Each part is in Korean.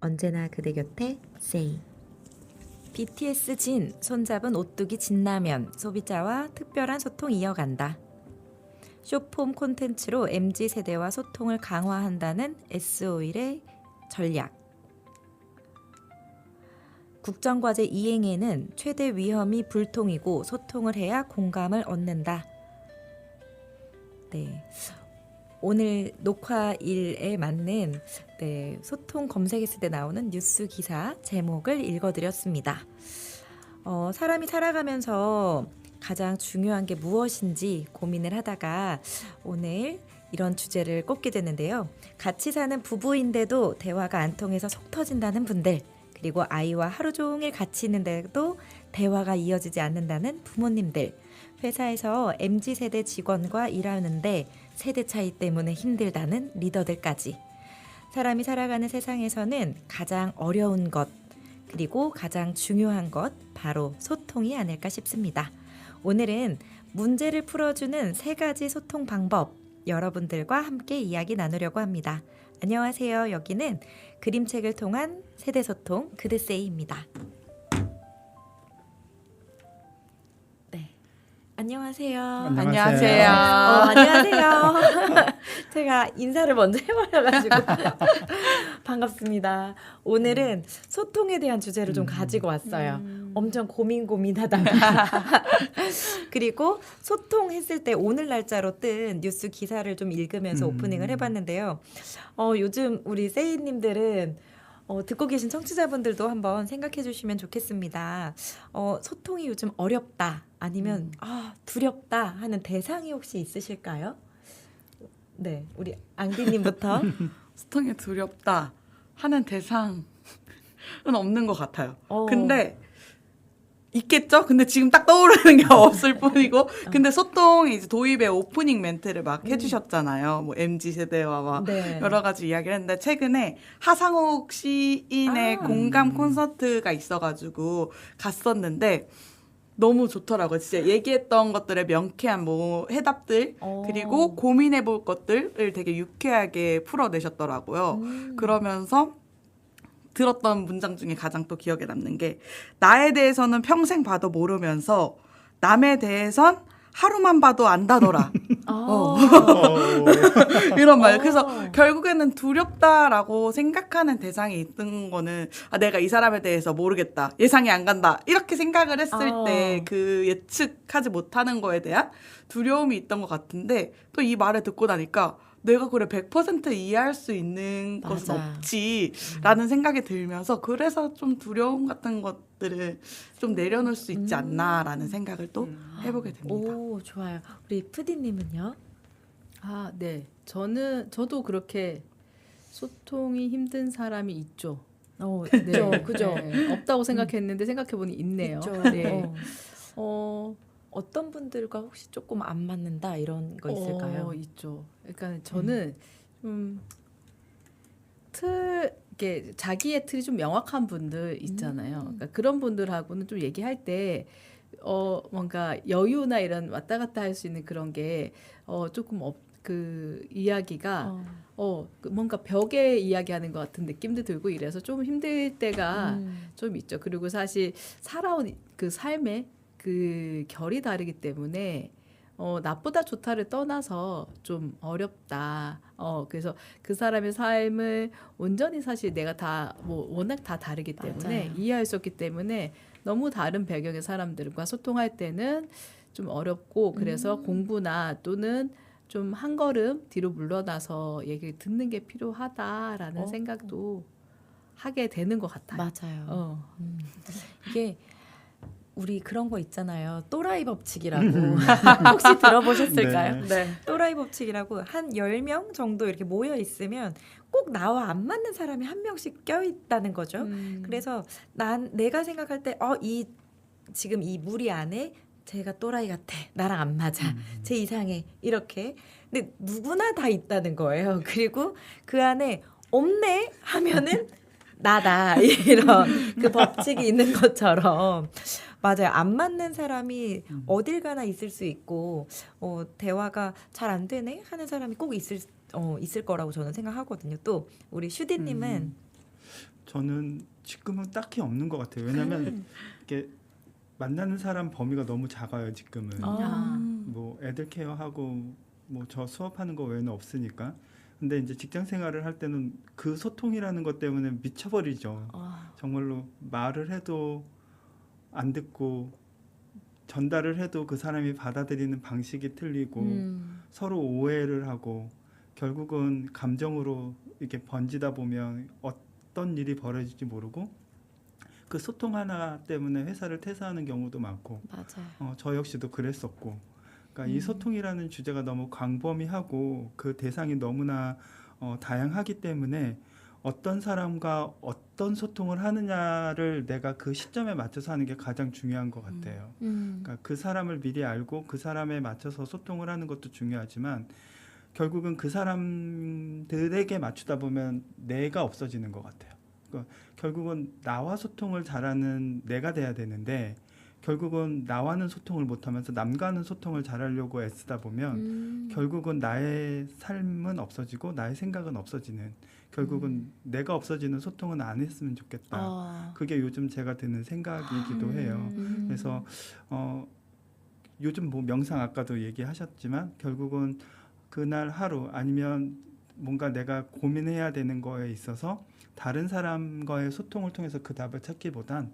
언제나 그대 곁에 세이. BTS 진, 손잡은 오뚜기 진라면, 소비자와 특별한 소통 이어간다. 쇼폼 콘텐츠로 MZ세대와 소통을 강화한다는 S오일의 전략. 국정과제 이행에는 최대 위험이 불통이고 소통을 해야 공감을 얻는다. 네. 오늘 녹화일에 맞는 소통 검색했을 때 나오는 뉴스 기사 제목을 읽어드렸습니다. 사람이 살아가면서 가장 중요한 게 무엇인지 고민을 하다가 오늘 이런 주제를 꼽게 됐는데요. 같이 사는 부부인데도 대화가 안 통해서 속 터진다는 분들, 그리고 아이와 하루 종일 같이 있는데도 대화가 이어지지 않는다는 부모님들, 회사에서 MZ세대 직원과 일하는데 세대 차이 때문에 힘들다는 리더들까지. 사람이 살아가는 세상에서는 가장 어려운 것, 그리고 가장 중요한 것, 바로 소통이 아닐까 싶습니다. 오늘은 문제를 풀어주는 3가지 소통 방법, 여러분들과 함께 이야기 나누려고 합니다. 안녕하세요. 여기는 그림책을 통한 세대소통 그드세이입니다. 안녕하세요. 안녕하세요. 안녕하세요. 제가 인사를 먼저 해버려가지고 반갑습니다. 오늘은 소통에 대한 주제를 좀 가지고 왔어요. 엄청 고민하다가 그리고 소통했을 때 오늘 날짜로 뜬 뉴스 기사를 좀 읽으면서 오프닝을 해봤는데요. 요즘 우리 세이님들은 듣고 계신 청취자분들도 한번 생각해 주시면 좋겠습니다. 소통이 요즘 어렵다 아니면 두렵다 하는 대상이 혹시 있으실까요? 네, 우리 앙디님부터. 소통이 두렵다 하는 대상은 없는 것 같아요. 근데 있겠죠? 근데 지금 딱 떠오르는 게 없을 뿐이고. 근데 소통이 이제 도입의 오프닝 멘트를 막 해주셨잖아요. 뭐 MZ세대와 막 여러 가지 이야기를 했는데 최근에 하상욱 시인의 공감 콘서트가 있어가지고 갔었는데 너무 좋더라고요. 진짜 얘기했던 것들의 명쾌한 뭐 해답들 그리고 고민해볼 것들을 되게 유쾌하게 풀어내셨더라고요. 그러면서 들었던 문장 중에 가장 또 기억에 남는 게 나에 대해서는 평생 봐도 모르면서 남에 대해선 하루만 봐도 안다더라. 이런 말. 그래서 결국에는 두렵다라고 생각하는 대상이 있던 거는 내가 이 사람에 대해서 모르겠다. 예상이 안 간다. 이렇게 생각을 했을 때 그 예측하지 못하는 거에 대한 두려움이 있던 것 같은데 또 이 말을 듣고 나니까 내가 그래 100% 이해할 수 있는 것은 없지라는 생각이 들면서 그래서 좀 두려움 같은 것들을 좀 내려놓을 수 있지 않나라는 생각을 또 해보게 됩니다. 오, 좋아요. 우리 푸디님은요? 네. 저도 그렇게 소통이 힘든 사람이 있죠. 있죠. 그죠? 네. 없다고 생각했는데 생각해보니 있네요. 있죠. 네. 어떤 분들과 혹시 조금 안 맞는다 이런 거 있을까요? 있죠. 그러니까 저는 좀 이게 자기의 틀이 좀 명확한 분들 있잖아요. 그러니까 그런 분들하고는 좀 얘기할 때 뭔가 여유나 이런 왔다 갔다 할 수 있는 그런 게 조금 그 이야기가 뭔가 벽에 이야기하는 것 같은 느낌도 들고 이래서 좀 힘들 때가 좀 있죠. 그리고 사실 살아온 그 삶의 그 결이 다르기 때문에 나쁘다 좋다를 떠나서 좀 어렵다. 그래서 그 사람의 삶을 온전히 사실 내가 다 뭐 워낙 다 다르기 때문에 맞아요. 이해할 수 없기 때문에 너무 다른 배경의 사람들과 소통할 때는 좀 어렵고 그래서 공부나 또는 좀 한 걸음 뒤로 물러나서 얘기를 듣는 게 필요하다라는 생각도 하게 되는 것 같아요. 맞아요. 이게 우리 그런 거 있잖아요. 또라이 법칙이라고. 혹시 들어보셨을까요? 네. 또라이 법칙이라고 한 10명 정도 이렇게 모여 있으면 꼭 나와 안 맞는 사람이 한 명씩 껴있다는 거죠. 그래서 내가 생각할 때 지금 이 무리 안에 쟤가 또라이 같아. 나랑 안 맞아. 쟤 이상해. 이렇게. 근데 누구나 다 있다는 거예요. 그리고 그 안에 없네 하면은 나다. 이런 그 법칙이 있는 것처럼. 맞아요. 안 맞는 사람이 어딜 가나 있을 수 있고 대화가 잘 안 되네 하는 사람이 꼭 있을 거라고 저는 생각하거든요. 또 우리 슈디님은 저는 지금은 딱히 없는 것 같아요. 왜냐하면 이렇게 만나는 사람 범위가 너무 작아요. 지금은 아. 뭐 애들 케어하고 뭐 저 수업하는 거 외에는 없으니까. 근데 이제 직장 생활을 할 때는 그 소통이라는 것 때문에 미쳐버리죠. 정말로 말을 해도 안 듣고 전달을 해도 그 사람이 받아들이는 방식이 틀리고 서로 오해를 하고 결국은 감정으로 이렇게 번지다 보면 어떤 일이 벌어질지 모르고 그 소통 하나 때문에 회사를 퇴사하는 경우도 많고 맞아요. 저 역시도 그랬었고 그러니까 이 소통이라는 주제가 너무 광범위하고 그 대상이 너무나 다양하기 때문에 어떤 사람과 어떤 소통을 하느냐를 내가 그 시점에 맞춰서 하는 게 가장 중요한 것 같아요. 그러니까 그 사람을 미리 알고 그 사람에 맞춰서 소통을 하는 것도 중요하지만 결국은 그 사람들에게 맞추다 보면 내가 없어지는 것 같아요. 그러니까 결국은 나와 소통을 잘하는 내가 돼야 되는데 결국은 나와는 소통을 못하면서 남과는 소통을 잘하려고 애쓰다 보면 결국은 나의 삶은 없어지고 나의 생각은 없어지는 결국은 내가 없어지는 소통은 안 했으면 좋겠다. 그게 요즘 제가 드는 생각이기도 해요. 그래서 요즘 뭐 명상 아까도 얘기하셨지만 결국은 그날 하루 아니면 뭔가 내가 고민해야 되는 거에 있어서 다른 사람과의 소통을 통해서 그 답을 찾기보단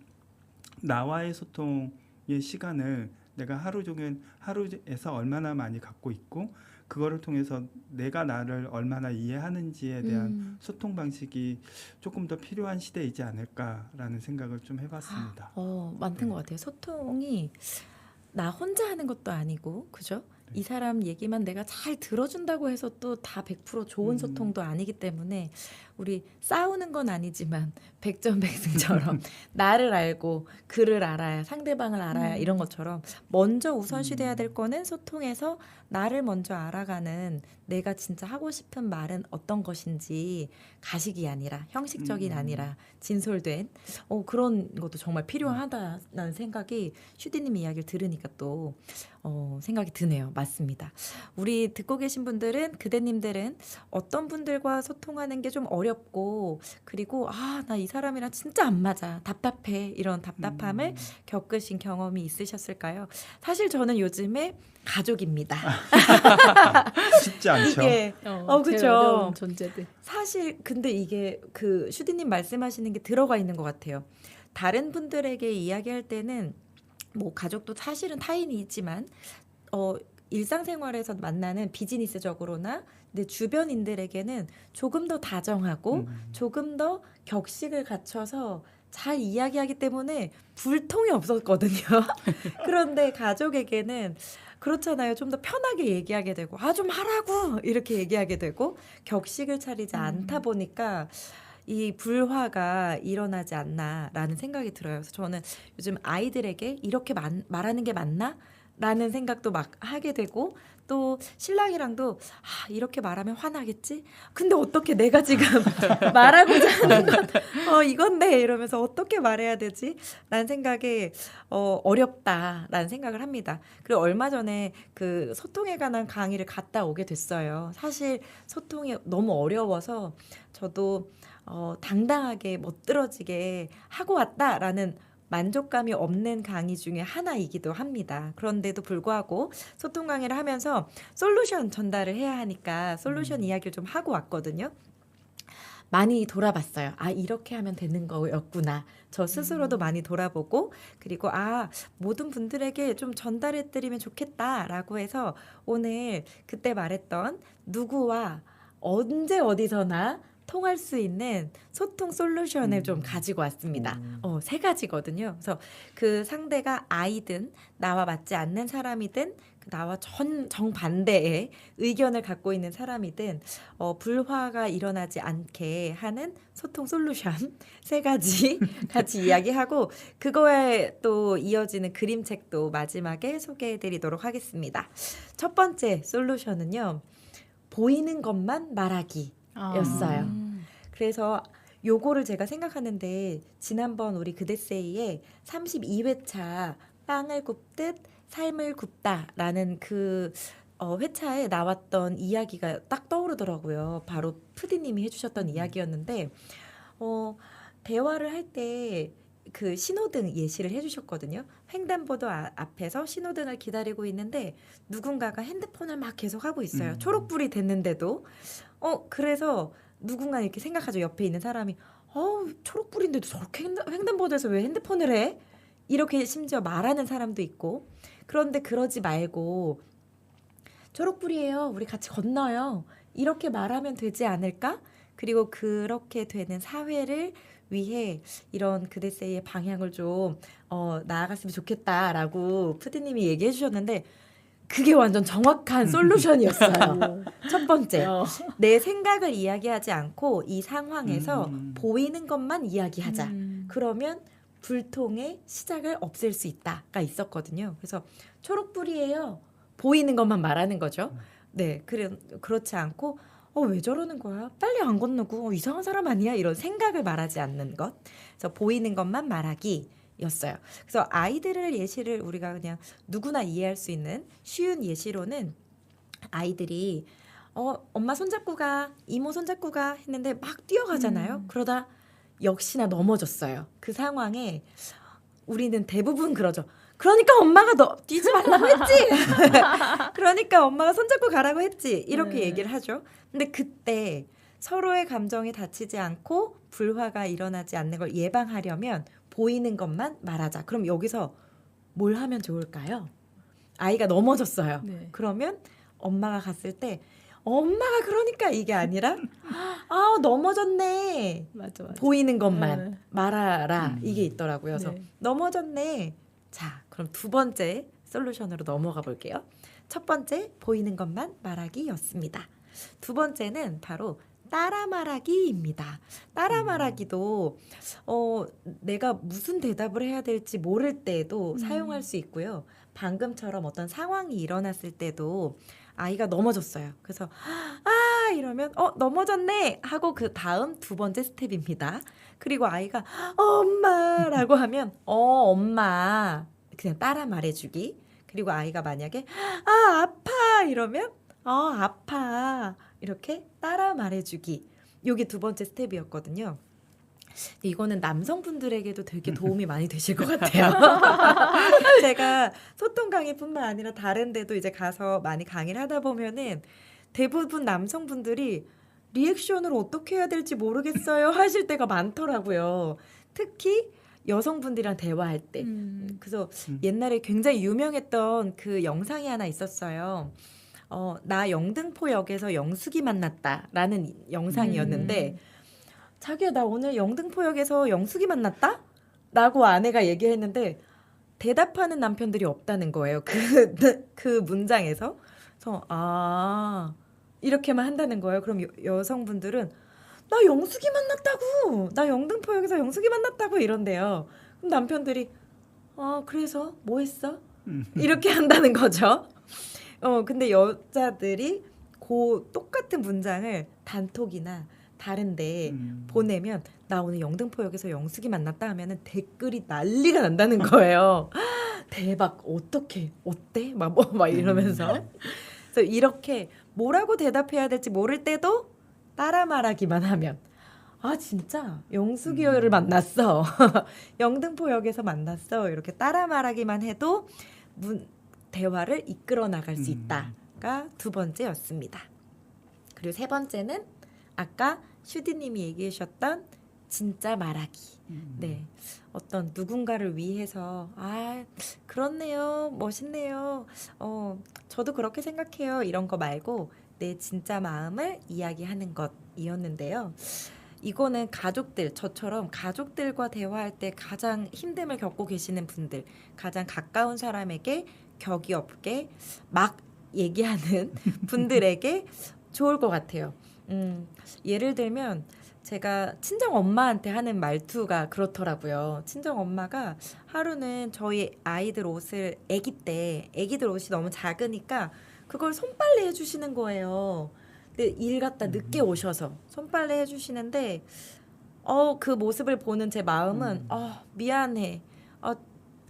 나와의 소통의 시간을 내가 하루 종일 하루에서 얼마나 많이 갖고 있고 그거를 통해서 내가 나를 얼마나 이해하는지에 대한 소통 방식이 조금 더 필요한 시대이지 않을까라는 생각을 좀 해봤습니다. 맞는 것 같아요. 소통이 나 혼자 하는 것도 아니고, 그죠? 이 사람 얘기만 내가 잘 들어준다고 해서 또 다 100% 좋은 소통도 아니기 때문에 우리 싸우는 건 아니지만 백전백승처럼 나를 알고 그를 알아야 상대방을 알아야 이런 것처럼 먼저 우선시 돼야 될 거는 소통에서 나를 먼저 알아가는 내가 진짜 하고 싶은 말은 어떤 것인지 가식이 아니라 형식적이 아니라 진솔된 그런 것도 정말 필요하다는 생각이 슈디님 이야기를 들으니까 또 생각이 드네요. 맞습니다. 우리 듣고 계신 분들은 그대님들은 어떤 분들과 소통하는 게 좀 어렵고 그리고 나 이 사람이랑 진짜 안 맞아 답답해 이런 답답함을 겪으신 경험이 있으셨을까요? 사실 저는 요즘에 가족입니다. 쉽지 않죠. 이게 제일 그쵸. 어려운 존재들. 사실 근데 이게 그 슈디님 말씀하시는 게 들어가 있는 것 같아요. 다른 분들에게 이야기할 때는 뭐 가족도 사실은 타인이 있지만 일상생활에서 만나는 비즈니스적으로나 내 주변인들에게는 조금 더 다정하고 조금 더 격식을 갖춰서 잘 이야기하기 때문에 불통이 없었거든요. 그런데 가족에게는 그렇잖아요. 좀 더 편하게 얘기하게 되고 좀 하라고 이렇게 얘기하게 되고 격식을 차리지 않다 보니까 이 불화가 일어나지 않나라는 생각이 들어요. 그래서 저는 요즘 아이들에게 이렇게 말하는 게 맞나? 라는 생각도 막 하게 되고 또 신랑이랑도 이렇게 말하면 화나겠지? 근데 어떻게 내가 지금 말하고자 하는 건 이건데 이러면서 어떻게 말해야 되지? 라는 생각에 어렵다라는 생각을 합니다. 그리고 얼마 전에 그 소통에 관한 강의를 갔다 오게 됐어요. 사실 소통이 너무 어려워서 저도 당당하게 멋들어지게 하고 왔다라는 만족감이 없는 강의 중에 하나이기도 합니다. 그런데도 불구하고 소통 강의를 하면서 솔루션 전달을 해야 하니까 솔루션 이야기를 좀 하고 왔거든요. 많이 돌아봤어요. 이렇게 하면 되는 거였구나. 저 스스로도 많이 돌아보고 그리고 모든 분들에게 좀 전달해드리면 좋겠다라고 해서 오늘 그때 말했던 누구와 언제 어디서나 통할 수 있는 소통 솔루션을 좀 가지고 왔습니다. 3가지거든요. 그래서 그 상대가 아이든 나와 맞지 않는 사람이든 나와 정반대의 의견을 갖고 있는 사람이든 불화가 일어나지 않게 하는 소통 솔루션 3가지 같이 이야기하고 그거에 또 이어지는 그림책도 마지막에 소개해드리도록 하겠습니다. 첫 번째 솔루션은요. 보이는 것만 말하기 였어요. 그래서 요거를 제가 생각하는데 지난번 우리 그대세이에 32회차 빵을 굽듯 삶을 굽다라는 그 회차에 나왔던 이야기가 딱 떠오르더라고요. 바로 푸디님이 해주셨던 이야기였는데 대화를 할 때 그 신호등 예시를 해주셨거든요. 횡단보도 앞에서 신호등을 기다리고 있는데 누군가가 핸드폰을 막 계속 하고 있어요. 초록불이 됐는데도 그래서 누군가 이렇게 생각하죠. 옆에 있는 사람이 초록불인데도 저렇게 횡단보도에서 왜 핸드폰을 해? 이렇게 심지어 말하는 사람도 있고. 그런데 그러지 말고 초록불이에요. 우리 같이 건너요. 이렇게 말하면 되지 않을까? 그리고 그렇게 되는 사회를 위해 이런 그대세이의 방향을 좀 나아갔으면 좋겠다라고 푸디님이 얘기해 주셨는데 그게 완전 정확한 솔루션이었어요. 첫 번째, 내 생각을 이야기하지 않고 이 상황에서 보이는 것만 이야기하자. 그러면 불통의 시작을 없앨 수 있다가 있었거든요. 그래서 초록불이에요. 보이는 것만 말하는 거죠. 네, 그렇지 않고 왜 저러는 거야? 빨리 안 건너고 이상한 사람 아니야? 이런 생각을 말하지 않는 것. 그래서 보이는 것만 말하기였어요. 그래서 아이들을 예시를 우리가 그냥 누구나 이해할 수 있는 쉬운 예시로는 아이들이 엄마 손잡고 가, 이모 손잡고 가 했는데 막 뛰어가잖아요. 그러다 역시나 넘어졌어요. 그 상황에 우리는 대부분 그러죠. 그러니까 엄마가 너 뛰지 말라고 했지. 그러니까 엄마가 손잡고 가라고 했지. 이렇게 얘기를 하죠. 근데 그때 서로의 감정이 다치지 않고 불화가 일어나지 않는 걸 예방하려면 보이는 것만 말하자. 그럼 여기서 뭘 하면 좋을까요? 아이가 넘어졌어요. 네. 그러면 엄마가 갔을 때 엄마가 그러니까 이게 아니라 넘어졌네. 맞아. 보이는 것만 네. 말하라. 이게 있더라고요. 그래서 네. 넘어졌네. 자, 그럼 두 번째 솔루션으로 넘어가 볼게요. 첫 번째 보이는 것만 말하기였습니다. 두 번째는 바로 따라 말하기입니다. 따라 말하기도 내가 무슨 대답을 해야 될지 모를 때도 사용할 수 있고요. 방금처럼 어떤 상황이 일어났을 때도 아이가 넘어졌어요. 그래서 이러면 넘어졌네 하고 그 다음 두 번째 스텝입니다. 그리고 아이가 엄마라고 하면 엄마 그냥 따라 말해주기. 그리고 아이가 만약에 아파 이러면 아파 이렇게 따라 말해주기. 이게 두 번째 스텝이었거든요. 이거는 남성분들에게도 되게 도움이 많이 되실 것 같아요. 제가 소통 강의뿐만 아니라 다른 데도 이제 가서 많이 강의를 하다 보면은 대부분 남성분들이 리액션을 어떻게 해야 될지 모르겠어요 하실 때가 많더라고요. 특히 여성분들이랑 대화할 때. 그래서 옛날에 굉장히 유명했던 그 영상이 하나 있었어요. 나 영등포역에서 영숙이 만났다라는 영상이었는데 자기야 나 오늘 영등포역에서 영숙이 만났다? 라고 아내가 얘기했는데 대답하는 남편들이 없다는 거예요. 그 문장에서. 그래서 이렇게만 한다는 거예요. 그럼 여성분들은 나 영숙이 만났다고. 나 영등포역에서 영숙이 만났다고 이런대요. 그럼 남편들이 그래서 뭐 했어? 이렇게 한다는 거죠. 근데 여자들이 똑같은 문장을 단톡이나 다른데 보내면 나 오늘 영등포역에서 영숙이 만났다 하면은 댓글이 난리가 난다는 거예요. 대박 어떻게 어때? 막 이러면서 그래서 이렇게 뭐라고 대답해야 될지 모를 때도 따라 말하기만 하면 진짜 영숙이를 만났어. 영등포역에서 만났어. 이렇게 따라 말하기만 해도 대화를 이끌어 나갈 수 있다가 두 번째였습니다. 그리고 세 번째는 아까 슈디님이 얘기해 주셨던 진짜 말하기. 네, 어떤 누군가를 위해서 그렇네요, 멋있네요, 저도 그렇게 생각해요 이런 거 말고 내 진짜 마음을 이야기하는 것이었는데요. 이거는 가족들, 저처럼 가족들과 대화할 때 가장 힘듦을 겪고 계시는 분들, 가장 가까운 사람에게 격이 없게 막 얘기하는 분들에게 좋을 것 같아요. 예를 들면 제가 친정 엄마한테 하는 말투가 그렇더라고요. 친정 엄마가 하루는 저희 아이들 옷을 애기들 옷이 너무 작으니까 그걸 손빨래 해주시는 거예요. 근데 일 갔다 늦게 오셔서 손빨래 해주시는데 그 모습을 보는 제 마음은 미안해,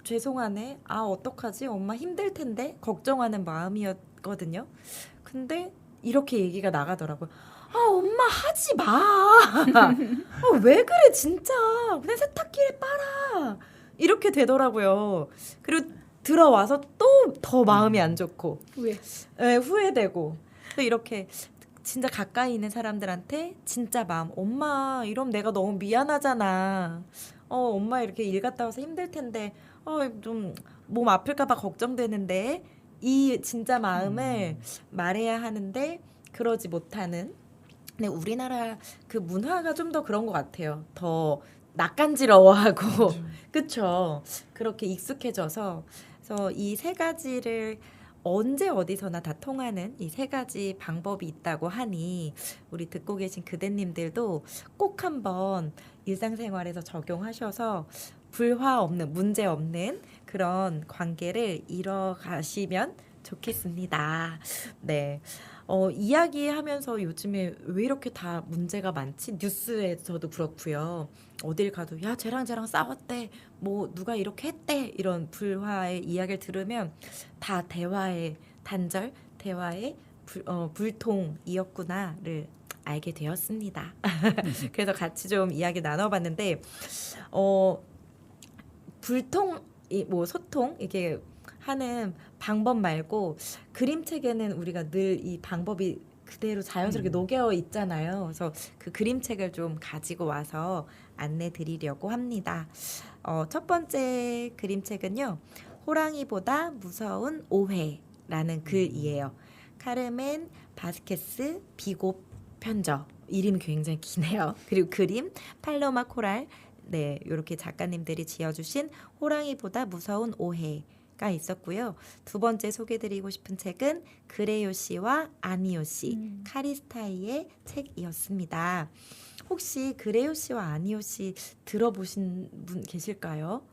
죄송하네, 어떡하지, 엄마 힘들 텐데 걱정하는 마음이었거든요. 근데 이렇게 얘기가 나가더라고요. 엄마 하지 마. 왜 그래 진짜. 그냥 세탁기에 빨아. 이렇게 되더라고요. 그리고 들어와서 또 더 마음이 안 좋고 왜? 후회되고 또 이렇게 진짜 가까이 있는 사람들한테 진짜 마음 엄마 이러면 내가 너무 미안하잖아. 엄마 이렇게 일 갔다 와서 힘들 텐데 좀 몸 아플까 봐 걱정되는데 이 진짜 마음을 말해야 하는데 그러지 못하는. 근데 우리나라 그 문화가 좀 더 그런 것 같아요. 더 낯간지러워하고 그쵸. 그렇게 익숙해져서 그래서 이 세 가지를 언제 어디서나 다 통하는 이 세 가지 방법이 있다고 하니 우리 듣고 계신 그대님들도 꼭 한번 일상생활에서 적용하셔서 불화 없는 문제 없는 그런 관계를 이뤄가시면 좋겠습니다. 네. 이야기하면서 요즘에 왜 이렇게 다 문제가 많지? 뉴스에서도 그렇고요. 어딜 가도 야 쟤랑 싸웠대. 뭐 누가 이렇게 했대. 이런 불화의 이야기를 들으면 다 대화의 단절, 대화의 불통이었구나를 알게 되었습니다. 그래서 같이 좀 이야기 나눠봤는데 뭐 소통 이게 하는 방법 말고 그림책에는 우리가 늘 이 방법이 그대로 자연스럽게 녹여 있잖아요. 그래서 그 그림책을 좀 가지고 와서 안내 드리려고 합니다. 첫 번째 그림책은요. 호랑이보다 무서운 오해라는 글이에요. 카르멘 바스케스 비고 편저. 이름이 굉장히 기네요. 그리고 그림 팔로마 코랄. 네, 이렇게 작가님들이 지어주신 호랑이보다 무서운 오해가 있었고요. 두 번째 소개드리고 싶은 책은 그레요 씨와 아니오 씨, 카리스타이의 책이었습니다. 혹시 그레요 씨와 아니오 씨 들어보신 분 계실까요?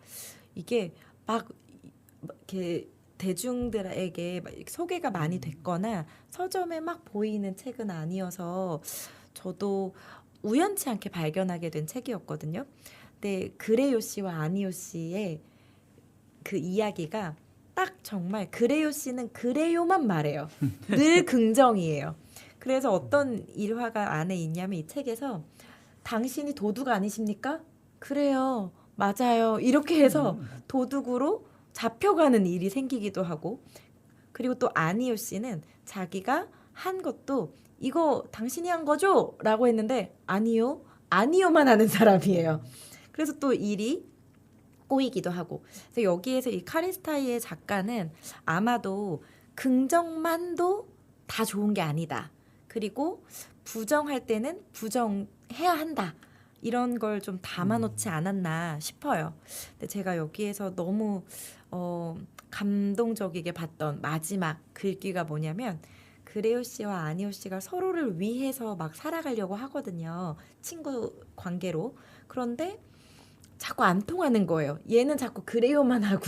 이게 막 이렇게 대중들에게 소개가 많이 됐거나 서점에 막 보이는 책은 아니어서 저도 우연치 않게 발견하게 된 책이었거든요. 근데 그레요 씨와 아니오 씨의 그 이야기가 딱 정말 그레요 씨는 그레요만 말해요. 늘 긍정이에요. 그래서 어떤 일화가 안에 있냐면 이 책에서 당신이 도둑 아니십니까? 그래요. 맞아요. 이렇게 해서 도둑으로 잡혀가는 일이 생기기도 하고 그리고 또 아니오 씨는 자기가 한 것도 이거 당신이 한 거죠? 라고 했는데 아니요. 아니요만 하는 사람이에요. 그래서 또 일이 꼬이기도 하고 그래서 여기에서 이 카리스타이의 작가는 아마도 긍정만도 다 좋은 게 아니다. 그리고 부정할 때는 부정해야 한다. 이런 걸 좀 담아놓지 않았나 싶어요. 근데 제가 여기에서 너무 감동적이게 봤던 마지막 글귀가 뭐냐면 그레요 씨와 아니오 씨가 서로를 위해서 막 살아가려고 하거든요. 친구 관계로. 그런데 자꾸 안 통하는 거예요. 얘는 자꾸 그레요만 하고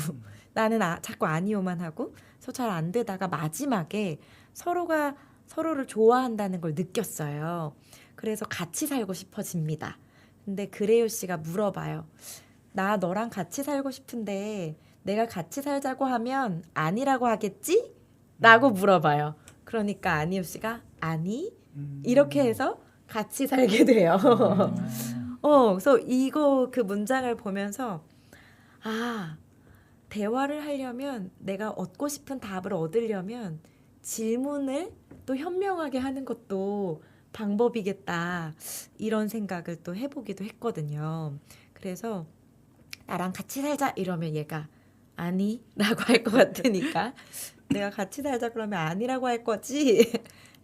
나는 자꾸 아니오만 하고 그래서 잘 안 되다가 마지막에 서로가 서로를 좋아한다는 걸 느꼈어요. 그래서 같이 살고 싶어집니다. 근데 그레요 씨가 물어봐요. 나 너랑 같이 살고 싶은데 내가 같이 살자고 하면 아니라고 하겠지? 라고 물어봐요. 그러니까 아니오 씨가 아니 이렇게 해서 같이 살게 돼요. 그래서 이거 그 문장을 보면서 대화를 하려면 내가 얻고 싶은 답을 얻으려면 질문을 또 현명하게 하는 것도 방법이겠다 이런 생각을 또 해보기도 했거든요. 그래서 나랑 같이 살자 이러면 얘가 아니 라고 할 것 같으니까 내가 같이 살자 그러면 아니라고 할 거지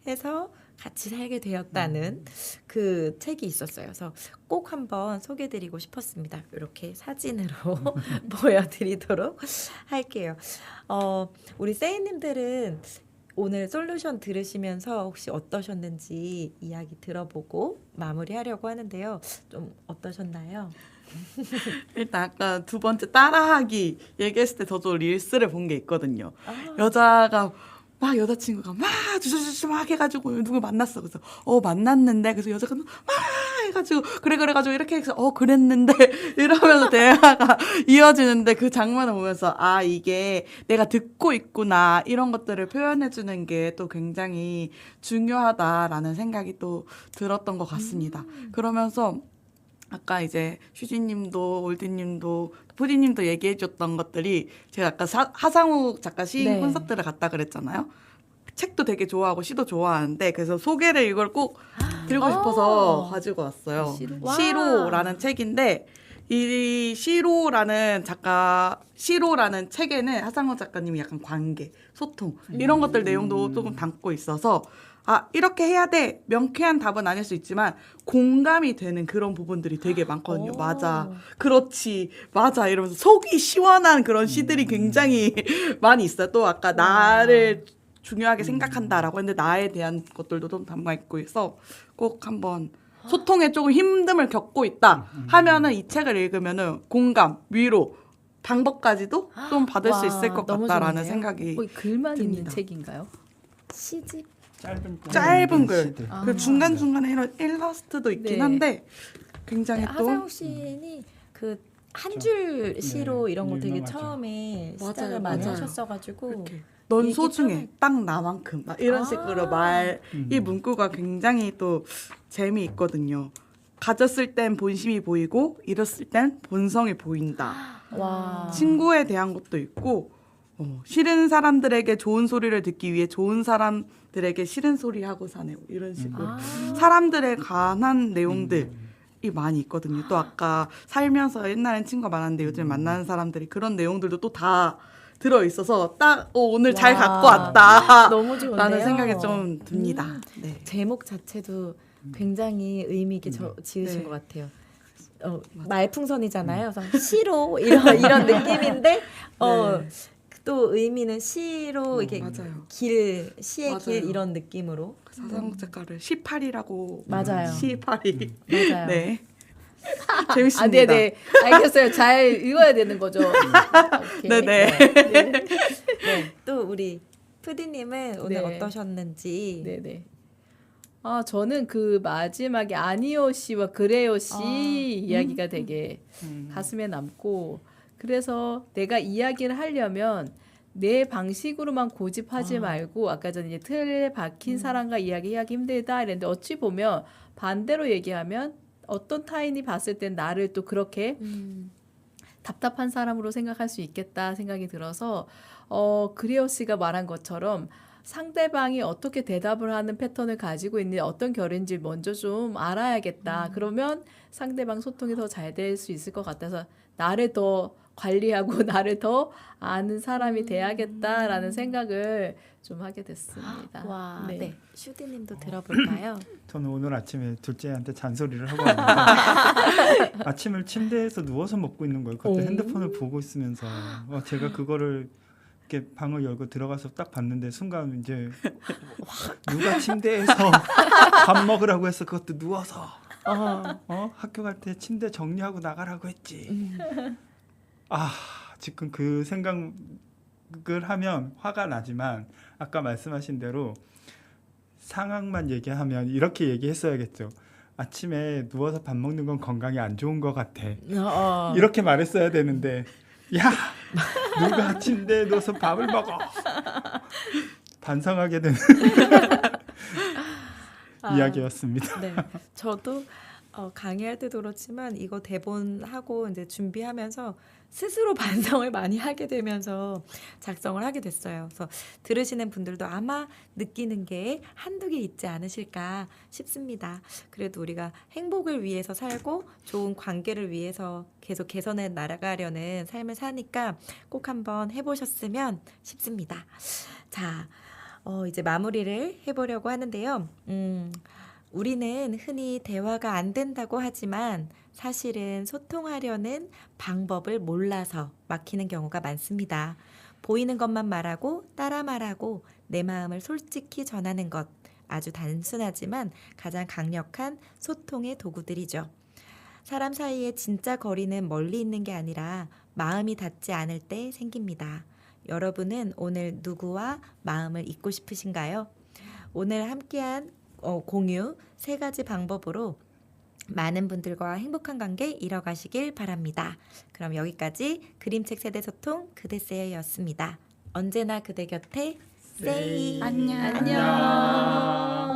해서 같이 살게 되었다는 그 책이 있었어요. 그래서 꼭 한번 소개드리고 싶었습니다. 이렇게 사진으로 보여드리도록 할게요. 우리 세이님들은 오늘 솔루션 들으시면서 혹시 어떠셨는지 이야기 들어보고 마무리하려고 하는데요. 좀 어떠셨나요? 일단 아까 두 번째 따라하기 얘기했을 때 저도 릴스를 본 게 있거든요. 여자가 막 여자친구가 막 주저주저 막 해가지고 누굴 만났어. 그래서 만났는데 그래서 여자가 막 해가지고 그래가지고 이렇게 해서 그랬는데 이러면서 대화가 이어지는데 그 장면을 보면서 아 이게 내가 듣고 있구나 이런 것들을 표현해주는 게 또 굉장히 중요하다라는 생각이 또 들었던 것 같습니다. 그러면서 아까 이제 슈지님도 올디님도 푸디님도 얘기해줬던 것들이 제가 아까 하상욱 작가 시인 네. 콘서트를 갔다 그랬잖아요. 책도 되게 좋아하고 시도 좋아하는데 그래서 소개를 이걸 꼭 들고 싶어서 가지고 왔어요. 시로? 시로라는 책인데 이 시로라는 책에는 하상욱 작가님이 약간 관계, 소통 이런 것들 내용도 조금 담고 있어서 아 이렇게 해야 돼 명쾌한 답은 아닐 수 있지만 공감이 되는 그런 부분들이 되게 많거든요. 맞아, 그렇지, 맞아 이러면서 속이 시원한 그런 시들이 굉장히 많이 있어요. 또 아까 나를 중요하게 생각한다라고 했는데 나에 대한 것들도 좀 담아 있고 해서 꼭 한번 소통에 조금 힘듦을 겪고 있다 하면은 이 책을 읽으면은 공감, 위로, 방법까지도 좀 받을 수 와, 있을 것 너무 같다라는 좋은데요? 생각이 거의 글만 있는 듭니다. 책인가요? 시집 짧은 글, 시들. 그 중간중간에 이런 일러스트도 있긴 네. 한데 굉장히 또 하상욱 시인이 그 한 줄 시로 네, 이런 거 되게 유명하죠. 처음에 맞아요, 시작을 많이 맞아요. 하셨어가지고 이렇게 넌 얘기 소중해 편하게. 딱 나만큼 막 이런 식으로 이 문구가 굉장히 또 재미있거든요. 가졌을 땐 본심이 보이고 잃었을 땐 본성이 보인다. 와 친구에 대한 것도 있고 싫은 사람들에게 좋은 소리를 듣기 위해 좋은 사람들에게 싫은 소리 하고 사네 이런 식으로 사람들에 관한 내용들이 많이 있거든요. 또 아까 살면서 옛날엔 친구가 많았는데 요즘 만나는 사람들이 그런 내용들도 또 다 들어 있어서 딱 오늘 잘 와. 갖고 왔다 너무 좋은데요. 라는 생각이 좀 듭니다. 네. 제목 자체도 굉장히 의미 있게 지으신 네. 것 같아요. 말풍선이잖아요. 그래서 시로 이런 느낌인데 네. 또 의미는 시로 이게 맞아요. 시의 맞아요. 길 이런 느낌으로 사상욱 작가를 시파리라고 맞아요. 시파리 맞아요. 네 재밌습니다. 아, 네네. 알겠어요. 잘 읽어야 되는 거죠. 오케이. 네네. 네. 또 우리 푸디님은 오늘 네. 어떠셨는지. 네네. 아, 저는 그 마지막에 아니오 씨와 그래요 씨 이야기가 되게 가슴에 남고, 그래서 내가 이야기를 하려면 내 방식으로만 고집하지 말고, 아까 전에 이제 틀에 박힌 사람과 이야기하기 힘들다 이랬는데, 어찌 보면 반대로 얘기하면 어떤 타인이 봤을 땐 나를 또 그렇게 답답한 사람으로 생각할 수 있겠다 생각이 들어서, 그레오 씨가 말한 것처럼 상대방이 어떻게 대답을 하는 패턴을 가지고 있는 어떤 결인지 먼저 좀 알아야겠다. 그러면 상대방 소통이 더 잘 될 수 있을 것 같아서 나를 더 관리하고 나를 더 아는 사람이 돼야겠다라는 생각을 좀 하게 됐습니다. 와, 네. 네. 슈디님도 들어볼까요? 저는 오늘 아침에 둘째한테 잔소리를 하고 왔는데 아침을 침대에서 누워서 먹고 있는 거예요. 그때 핸드폰을 보고 있으면서 제가 그거를 이렇게 방을 열고 들어가서 딱 봤는데 순간 이제 누가 침대에서 밥 먹으라고 해서 그것도 누워서 학교 갈 때 침대 정리하고 나가라고 했지. 지금 그 생각을 하면 화가 나지만 아까 말씀하신 대로 상황만 얘기하면 이렇게 얘기했어야겠죠. 아침에 누워서 밥 먹는 건 건강에 안 좋은 것 같아. 이렇게 말했어야 되는데 야 누가 침대에 누워서 밥을 먹어. 반성하게 되는 이야기였습니다. 네. 저도 강의할 때도 그렇지만 이거 대본하고 이제 준비하면서 스스로 반성을 많이 하게 되면서 작성을 하게 됐어요. 그래서 들으시는 분들도 아마 느끼는 게 한두 개 있지 않으실까 싶습니다. 그래도 우리가 행복을 위해서 살고 좋은 관계를 위해서 계속 개선해 나가려는 삶을 사니까 꼭 한번 해보셨으면 싶습니다. 자, 이제 마무리를 해보려고 하는데요. 우리는 흔히 대화가 안 된다고 하지만 사실은 소통하려는 방법을 몰라서 막히는 경우가 많습니다. 보이는 것만 말하고 따라 말하고 내 마음을 솔직히 전하는 것, 아주 단순하지만 가장 강력한 소통의 도구들이죠. 사람 사이의 진짜 거리는 멀리 있는 게 아니라 마음이 닿지 않을 때 생깁니다. 여러분은 오늘 누구와 마음을 잇고 싶으신가요? 오늘 함께한 공유 3가지 방법으로 많은 분들과 행복한 관계 이뤄가시길 바랍니다. 그럼 여기까지 그림책 세대 소통 그대세였습니다. 언제나 그대 곁에 세이 안녕. 안녕.